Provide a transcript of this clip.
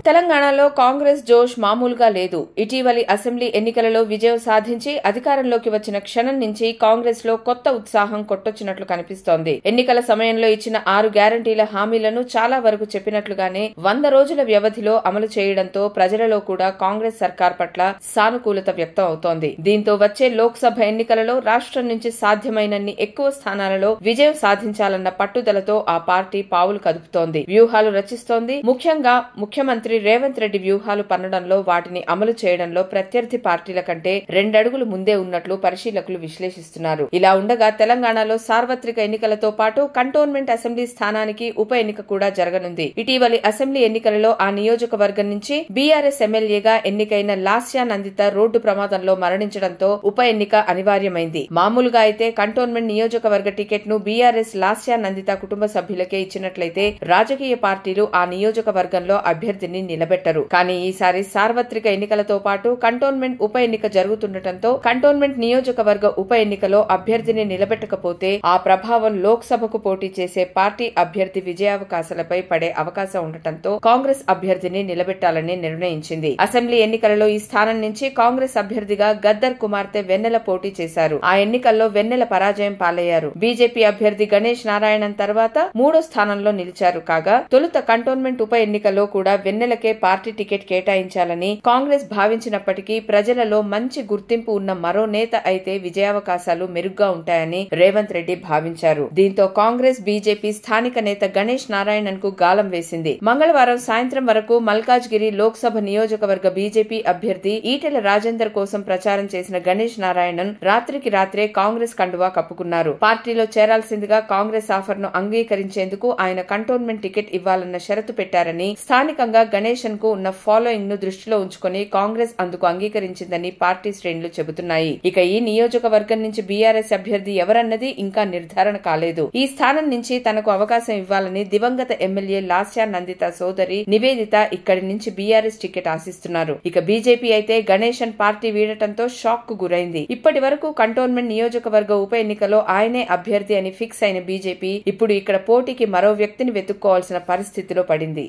తెలంగాణలో కాంగ్రెస్ జోష్ మామూలుగా లేదు. ఇటీవలి అసెంబ్లీ ఎన్నికలలో విజయం సాధించి అధికారంలోకి వచ్చిన క్షణం నుంచి కాంగ్రెస్ లో కొత్త ఉత్సాహం కొట్టొచ్చినట్లు కనిపిస్తోంది. ఎన్నికల సమయంలో ఇచ్చిన 6 గ్యారంటీల హామీలను చాలా వరకు చెప్పినట్లుగానే 100 రోజుల వ్యవధిలో అమలు చేయడంతో ప్రజలలో కూడా కాంగ్రెస్ సర్కార్ పట్ల సానుకూలత వ్యక్తం అవుతోంది. దీంతో వచ్చే లోక్సభ ఎన్నికలలో రాష్ట్రం నుంచి సాధ్యమైనన్ని ఎక్కువ స్థానాలలో విజయం సాధించాలన్న పట్టుదలతో ఆ పార్టీ పావులు కదుపుతోంది, వ్యూహాలు రచిస్తోంది. ముఖ్యంగా ముఖ్యమంత్రి రేవంత్ రెడ్డి వ్యూహాలు పన్నడంలో, వాటిని అమలు చేయడంలో ప్రత్యర్థి పార్టీల కంటే 2 అడుగులు ముందే ఉన్నట్లు పరిశీలకులు విశ్లేషిస్తున్నారు. ఇలా ఉండగా తెలంగాణలో సార్వత్రిక ఎన్నికలతో పాటు కంటోన్మెంట్ అసెంబ్లీ స్థానానికి ఉప ఎన్నిక కూడా జరగనుంది. ఇటీవలి అసెంబ్లీ ఎన్నికలలో ఆ నియోజకవర్గం నుంచి బీఆర్ఎస్ ఎమ్మెల్యేగా ఎన్నికైన లాస్యా నందిత రోడ్డు ప్రమాదంలో మరణించడంతో ఉప ఎన్నిక అనివార్యమైంది. మామూలుగా అయితే కంటోన్మెంట్ నియోజకవర్గ టికెట్ ను బీఆర్ఎస్ లాస్యా నందిత కుటుంబ సభ్యులకే ఇచ్చినట్లయితే రాజకీయ పార్టీలు ఆ నియోజకవర్గంలో అభ్యర్థిని నిలబెట్టరు. కానీ ఈసారి సార్వత్రిక ఎన్నికలతో పాటు కంటోన్మెంట్ ఉప ఎన్నిక జరుగుతుండటంతో కంటోన్మెంట్ నియోజకవర్గ ఉప ఎన్నికలో అభ్యర్థిని నిలబెట్టకపోతే ఆ ప్రభావం లోక్సభకు పోటీ చేసే పార్టీ అభ్యర్థి విజయావకాశాలపై పడే అవకాశం ఉండటంతో కాంగ్రెస్ అభ్యర్థిని నిలబెట్టాలని నిర్ణయించింది. అసెంబ్లీ ఎన్నికలలో ఈ స్థానం నుంచి కాంగ్రెస్ అభ్యర్థిగా గద్దర్ కుమార్తె వెన్నెల పోటీ చేశారు. ఆ ఎన్నికల్లో వెన్నెల పరాజయం పాలయ్యారు. బీజేపీ అభ్యర్థి గణేష్ నారాయణన్ తర్వాత 3వ స్థానంలో నిలిచారు. కాగా తొలుత కంటోన్మెంట్ ఉప ఎన్నికలో కూడా వెన్నెలకే పార్టీ టికెట్ కేటాయించాలని కాంగ్రెస్ భావించినప్పటికీ ప్రజలలో మంచి గుర్తింపు ఉన్న మరో నేత అయితే విజయావకాశాలు మెరుగ్గా ఉంటాయని రేవంత్ రెడ్డి భావించారు. దీంతో కాంగ్రెస్ బీజేపీ స్థానిక నేత గణేష్ నారాయణన్ కు గాలం వేసింది. మంగళవారం సాయంత్రం వరకు మల్కాజ్గిరి లోక్సభ నియోజకవర్గ బీజేపీ అభ్యర్థి ఈటెల రాజేందర్ కోసం ప్రచారం చేసిన గణేష్ నారాయణన్ రాత్రికి రాత్రే కాంగ్రెస్ కండువా కప్పుకున్నారు. పార్టీలో చేరాల్సిందిగా కాంగ్రెస్ ఆఫర్ ను అంగీకరించేందుకు ఆయన కంటోన్మెంట్ టికెట్ ఇవ్వాలన్న షరతు పెట్టారని, స్థానికంగా గణేశన్ కు ఉన్న ఫాలోయింగ్ ను దృష్టిలో ఉంచుకుని కాంగ్రెస్ అందుకు అంగీకరించిందని పార్టీ శ్రేణులు చెబుతున్నాయి. ఇక ఈ నియోజకవర్గం నుంచి బీఆర్ఎస్ అభ్యర్థి ఎవరన్నది ఇంకా నిర్ధారణ కాలేదు. ఈ స్థానం నుంచి తనకు అవకాశం ఇవ్వాలని దివంగత ఎమ్మెల్యే లాస్యా నందిత సోదరి నివేదిత ఇక్కడి నుంచి బీఆర్ఎస్ టికెట్ ఆశిస్తున్నారు. ఇక బీజేపీ అయితే గణేశన్ పార్టీ వీడటంతో షాక్ కు గురైంది. ఇప్పటి వరకు కంటోన్మెంట్ నియోజకవర్గ ఉప ఎన్నికలో ఆయనే అభ్యర్థి అని ఫిక్స్ అయిన బీజేపీ ఇప్పుడు ఇక్కడ పోటీకి మరో వ్యక్తిని వెతుక్కోవాల్సిన పరిస్థితిలో పడింది.